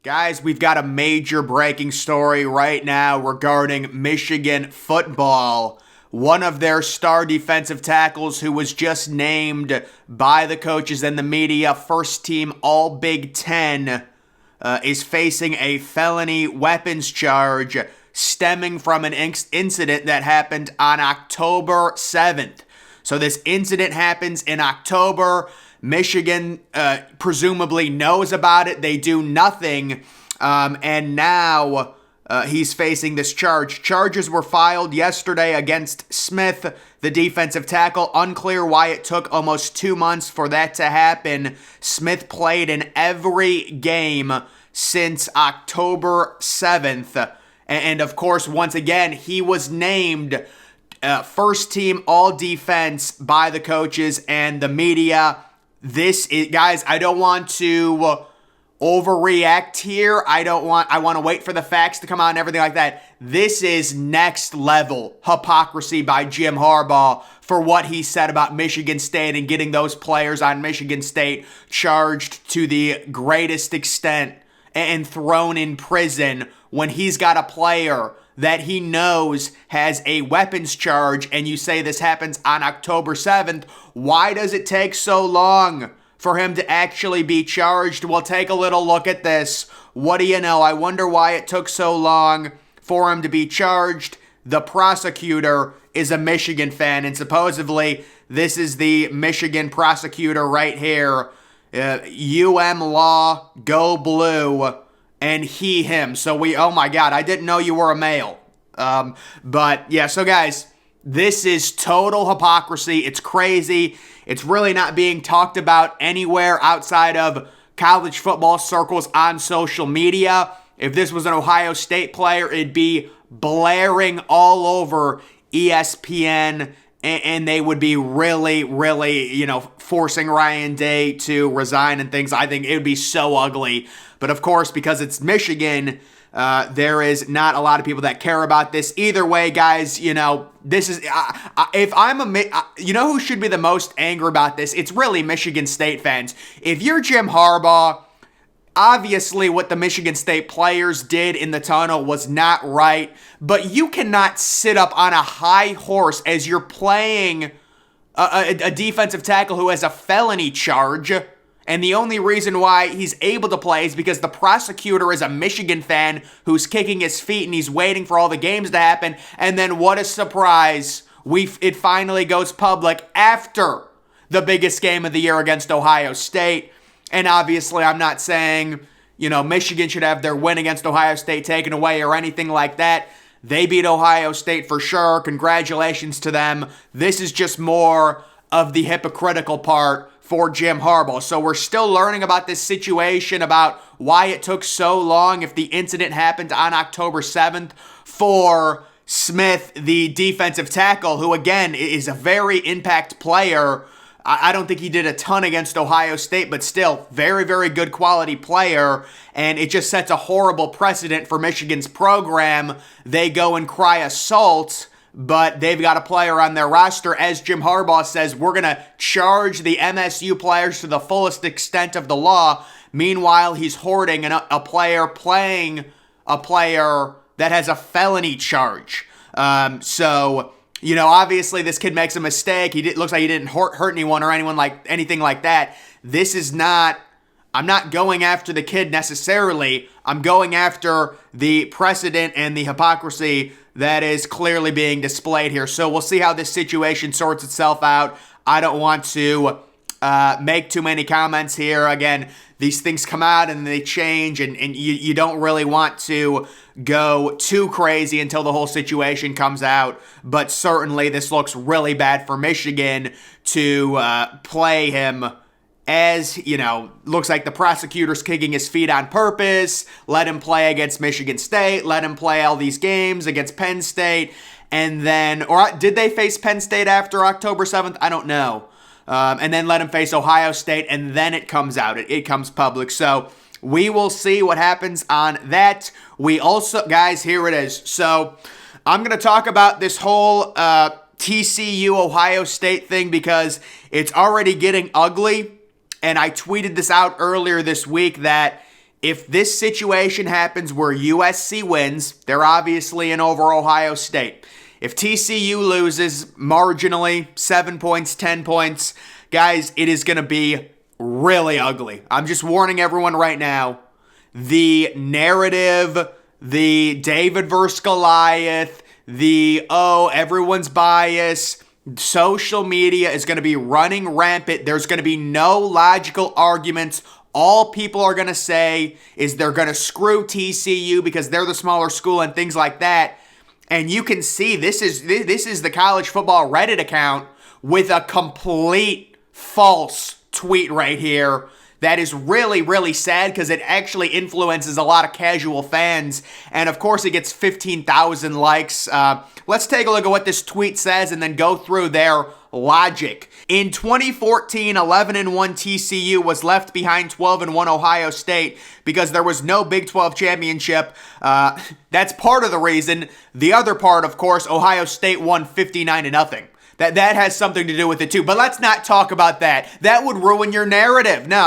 Guys, we've got a major breaking story right now regarding Michigan football. One of their star defensive tackles who was just named by the coaches and the media first team All Big Ten is facing a felony weapons charge stemming from an incident that happened on October 7th. So this incident happens in October. Michigan presumably knows about it. They do nothing. And now he's facing this charge. Charges were filed yesterday against Smith, the defensive tackle. Unclear why it took almost 2 months for that to happen. Smith played in every game since October 7th. And of course, once again, he was named first team all defense by the coaches and the media. This is, guys, I don't want to overreact here. I want to wait for the facts to come out and everything like that. This is next level hypocrisy by Jim Harbaugh for what he said about Michigan State and getting those players on Michigan State charged to the greatest extent and thrown in prison when he's got a player that he knows has a weapons charge, and you say this happens on October 7th. Why does it take so long for him to actually be charged? We'll take a little look at this. What do you know? I wonder why it took so long for him to be charged. The prosecutor is a Michigan fan, and supposedly this is the Michigan prosecutor right here. Law, go blue. And him. So oh my God, I didn't know you were a male. But yeah, so guys, this is total hypocrisy. It's crazy. It's really not being talked about anywhere outside of college football circles on social media. If this was an Ohio State player, it'd be blaring all over ESPN, and they would be really, forcing Ryan Day to resign and things. I think it would be so ugly. But of course, because it's Michigan, there is not a lot of people that care about this. Either way, guys, this is, if I'm who should be the most angry about this? It's really Michigan State fans. If you're Jim Harbaugh, obviously what the Michigan State players did in the tunnel was not right, but you cannot sit up on a high horse as you're playing a defensive tackle who has a felony charge. And the only reason why he's able to play is because the prosecutor is a Michigan fan who's kicking his feet and he's waiting for all the games to happen. And then what a surprise, it finally goes public after the biggest game of the year against Ohio State. And obviously I'm not saying, Michigan should have their win against Ohio State taken away or anything like that. They beat Ohio State for sure. Congratulations to them. This is just more of the hypocritical part for Jim Harbaugh. So we're still learning about this situation, about why it took so long if the incident happened on October 7th for Smith, the defensive tackle, who again is a very impact player. I don't think he did a ton against Ohio State, but still very, very good quality player. And it just sets a horrible precedent for Michigan's program. They go and cry assault, but they've got a player on their roster. As Jim Harbaugh says, we're going to charge the MSU players to the fullest extent of the law. Meanwhile, he's hoarding a player playing a player that has a felony charge. Obviously this kid makes a mistake. Looks like he didn't hurt anyone or anything like that. This is not, I'm not going after the kid necessarily. I'm going after the precedent and the hypocrisy that is clearly being displayed here. So we'll see how this situation sorts itself out. I don't want to make too many comments here. Again, these things come out and they change, and you don't really want to go too crazy until the whole situation comes out. But certainly this looks really bad for Michigan to play him as, looks like the prosecutor's kicking his feet on purpose, let him play against Michigan State, let him play all these games against Penn State, and then, or did they face Penn State after October 7th? I don't know. And then let him face Ohio State, and then it comes out. It comes public. So we will see what happens on that. We also, guys, here it is. So I'm going to talk about this whole TCU Ohio State thing because it's already getting ugly. and I tweeted this out earlier this week, that if this situation happens where USC wins, they're obviously in over Ohio State. If TCU loses marginally, 7 points, 10 points, guys, it is going to be really ugly. I'm just warning everyone right now. The narrative, the David versus Goliath, everyone's biased, social media is going to be running rampant. There's going to be no logical arguments. All people are going to say is they're going to screw TCU because they're the smaller school and things like that. And you can see this is the college football Reddit account with a complete false tweet right here. That is really, really sad because it actually influences a lot of casual fans. And of course, it gets 15,000 likes. Let's take a look at what this tweet says and then go through their logic. In 2014, 11-1 TCU was left behind 12-1 Ohio State because there was no Big 12 championship. That's part of the reason. The other part, of course, Ohio State won 59-0. That has something to do with it too. But let's not talk about that. That would ruin your narrative. No.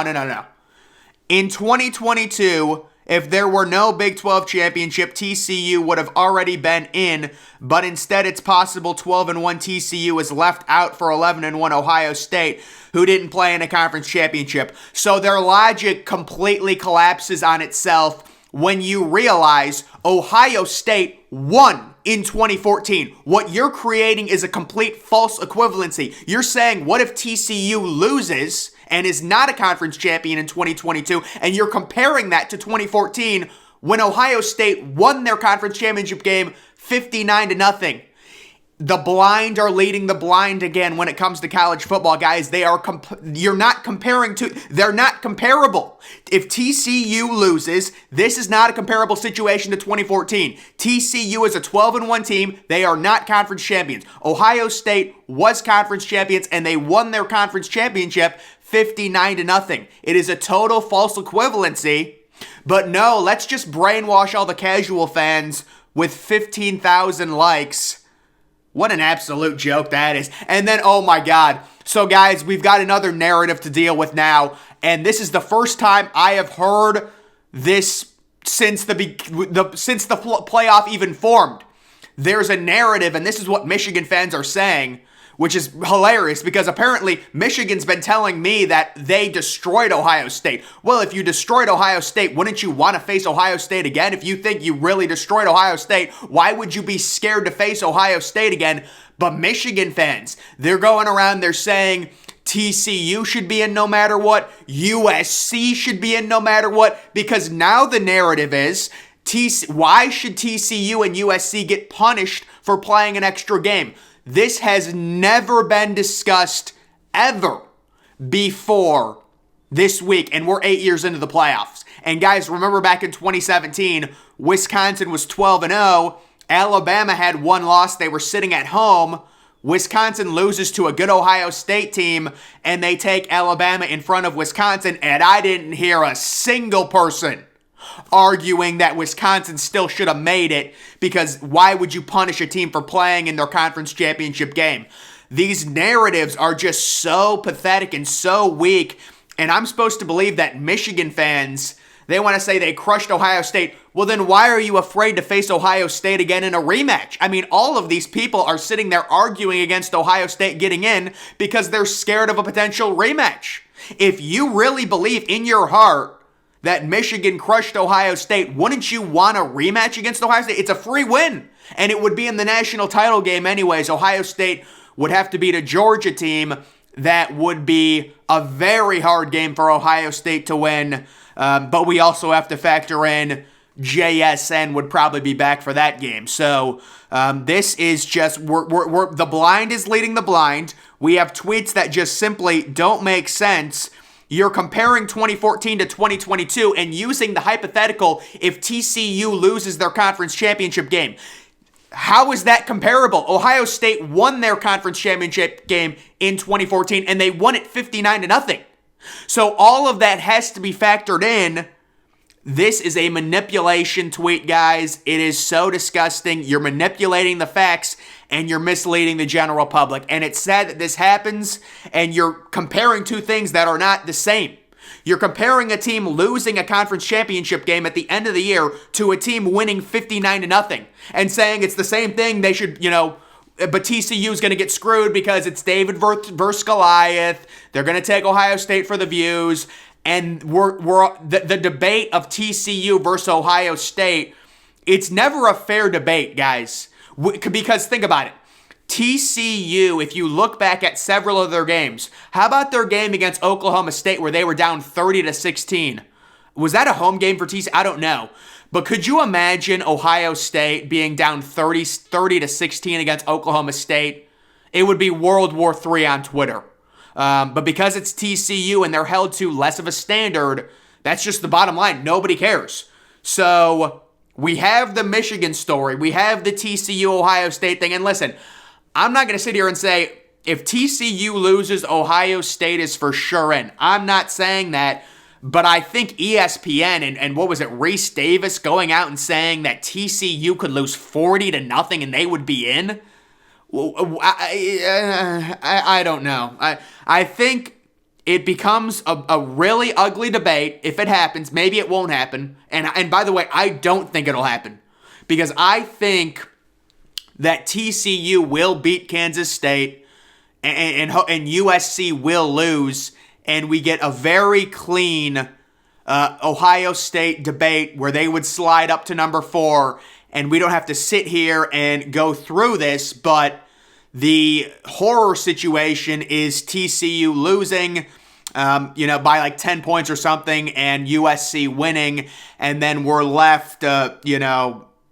In 2022, if there were no Big 12 championship, TCU would have already been in. But instead, it's possible 12-1 TCU is left out for 11-1 Ohio State, who didn't play in a conference championship. So their logic completely collapses on itself when you realize Ohio State won in 2014. What you're creating is a complete false equivalency. You're saying, what if TCU loses and is not a conference champion in 2022, and you're comparing that to 2014 when Ohio State won their conference championship game 59-0. The blind are leading the blind again when it comes to college football, guys. They're not comparable. If TCU loses, this is not a comparable situation to 2014. TCU is a 12-1 team. They are not conference champions. Ohio State was conference champions, and they won their conference championship 59-0. It is a total false equivalency. But no, let's just brainwash all the casual fans with 15,000 likes. What an absolute joke that is. And then, oh my God. So guys, we've got another narrative to deal with now. And this is the first time I have heard this since the playoff even formed. There's a narrative, and this is what Michigan fans are saying, which is hilarious because apparently Michigan's been telling me that they destroyed Ohio State. Well, if you destroyed Ohio State, wouldn't you want to face Ohio State again? If you think you really destroyed Ohio State, why would you be scared to face Ohio State again? But Michigan fans, they're going around, they're saying TCU should be in no matter what, USC should be in no matter what, because now the narrative is, why should TCU and USC get punished for playing an extra game? This has never been discussed ever before this week, and we're 8 years into the playoffs. And guys, remember back in 2017, Wisconsin was 12-0. Alabama had one loss. They were sitting at home. Wisconsin loses to a good Ohio State team, and they take Alabama in front of Wisconsin, and I didn't hear a single person arguing that Wisconsin still should have made it, because why would you punish a team for playing in their conference championship game? These narratives are just so pathetic and so weak, and I'm supposed to believe that Michigan fans, they want to say they crushed Ohio State. Well, then why are you afraid to face Ohio State again in a rematch? I mean, all of these people are sitting there arguing against Ohio State getting in because they're scared of a potential rematch. If you really believe in your heart that Michigan crushed Ohio State, wouldn't you want a rematch against Ohio State? It's a free win, and it would be in the national title game anyways. Ohio State would have to beat a Georgia team. That would be a very hard game for Ohio State to win, but we also have to factor in JSN would probably be back for that game. So this is just, the blind is leading the blind. We have tweets that just simply don't make sense. You're comparing 2014 to 2022 and using the hypothetical if TCU loses their conference championship game. How is that comparable? Ohio State won their conference championship game in 2014 and they won it 59-0. So all of that has to be factored in. This is a manipulation tweet, guys. It is so disgusting. You're manipulating the facts, and you're misleading the general public. And it's sad that this happens, and you're comparing two things that are not the same. You're comparing a team losing a conference championship game at the end of the year to a team winning 59-0 and saying it's the same thing. They should, but TCU is going to get screwed because it's David versus Goliath. They're going to take Ohio State for the views. And the debate of TCU versus Ohio State, it's never a fair debate, guys. Because think about it. TCU, if you look back at several of their games, how about their game against Oklahoma State where they were down 30-16? Was that a home game for TCU? I don't know. But could you imagine Ohio State being down 30-16 against Oklahoma State? It would be World War III on Twitter. But because it's TCU and they're held to less of a standard, that's just the bottom line. Nobody cares. So we have the Michigan story. We have the TCU Ohio State thing. And listen, I'm not going to sit here and say if TCU loses, Ohio State is for sure in. I'm not saying that, but I think ESPN and what was it, Reese Davis going out and saying that TCU could lose 40-0 and they would be in. I don't know. I think it becomes a really ugly debate if it happens. Maybe it won't happen. And by the way, I don't think it'll happen because I think that TCU will beat Kansas State and USC will lose, and we get a very clean Ohio State debate where they would slide up to number 4, and we don't have to sit here and go through this, but the horror situation is TCU losing, by like 10 points or something, and USC winning, and then we're left,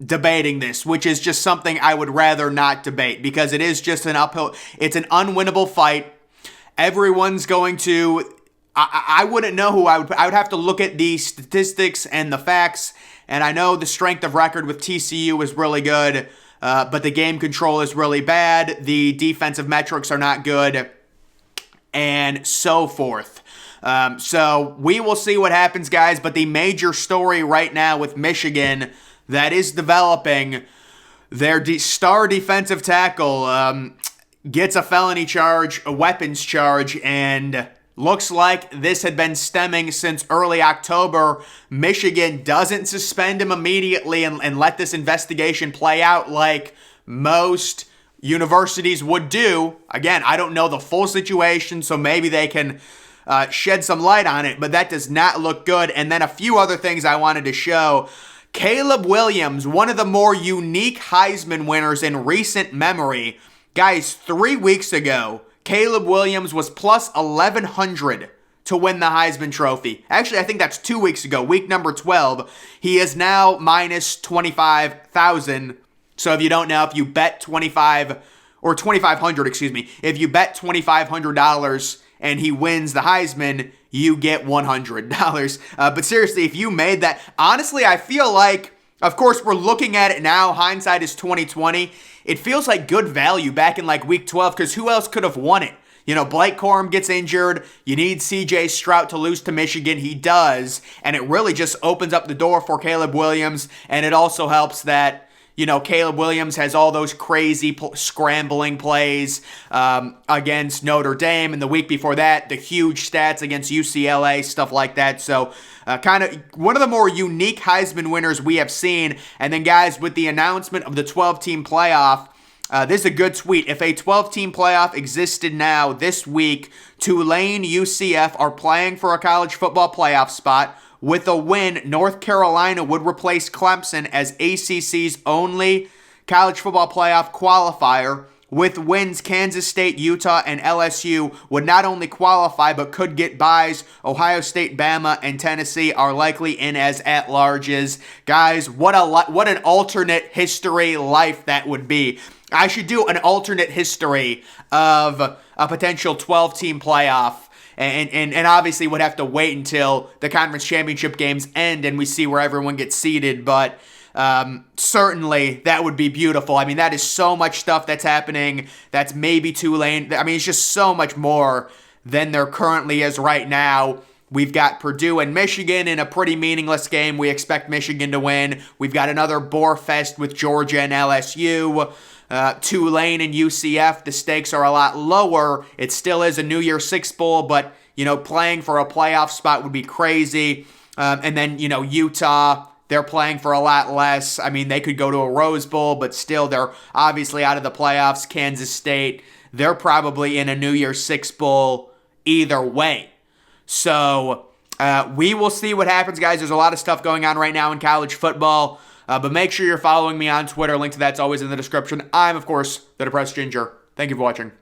debating this, which is just something I would rather not debate because it is just an uphill. It's an unwinnable fight. Everyone's going to. I wouldn't know who I would have to look at the statistics and the facts, and I know the strength of record with TCU is really good, but the game control is really bad. The defensive metrics are not good, and so forth. So we will see what happens, guys, but the major story right now with Michigan that is developing, their star defensive tackle gets a felony charge, a weapons charge, and looks like this had been stemming since early October. Michigan doesn't suspend him immediately and let this investigation play out like most universities would do. Again, I don't know the full situation, so maybe they can shed some light on it, but that does not look good. And then a few other things I wanted to show. Caleb Williams, one of the more unique Heisman winners in recent memory. Guys, 3 weeks ago, Caleb Williams was plus 1,100 to win the Heisman Trophy. Actually, I think that's 2 weeks ago, week number 12. He is now minus 25,000. So if you don't know, if you bet 2,500, if you bet $2,500 and he wins the Heisman, you get $100. But seriously, if you made that, honestly, I feel like, of course, we're looking at it now. Hindsight is 2020. It feels like good value back in like week 12 because who else could have won it? Blake Corum gets injured. You need C.J. Stroud to lose to Michigan. He does. And it really just opens up the door for Caleb Williams. And it also helps that, Caleb Williams has all those crazy scrambling plays against Notre Dame. And the week before that, the huge stats against UCLA, stuff like that. So kind of one of the more unique Heisman winners we have seen. And then, guys, with the announcement of the 12-team playoff, this is a good tweet. If a 12-team playoff existed now this week, Tulane, UCF are playing for a college football playoff spot. With a win, North Carolina would replace Clemson as ACC's only college football playoff qualifier. With wins, Kansas State, Utah, and LSU would not only qualify but could get byes. Ohio State, Bama, and Tennessee are likely in as at-larges. Guys, what an alternate history life that would be. I should do an alternate history of a potential 12-team playoff. And obviously would have to wait until the conference championship games end and we see where everyone gets seeded. But certainly that would be beautiful. I mean, that is so much stuff that's happening. That's maybe Tulane. I mean, it's just so much more than there currently is right now. We've got Purdue and Michigan in a pretty meaningless game. We expect Michigan to win. We've got another Boar Fest with Georgia and LSU. Tulane and UCF, the stakes are a lot lower. It still is a New Year's Six Bowl, but, playing for a playoff spot would be crazy. And then, Utah, they're playing for a lot less. I mean, they could go to a Rose Bowl, but still they're obviously out of the playoffs. Kansas State, they're probably in a New Year's Six Bowl either way. So we will see what happens, guys. There's a lot of stuff going on right now in college football. But make sure you're following me on Twitter. Link to that's always in the description. I'm, of course, the Depressed Ginger. Thank you for watching.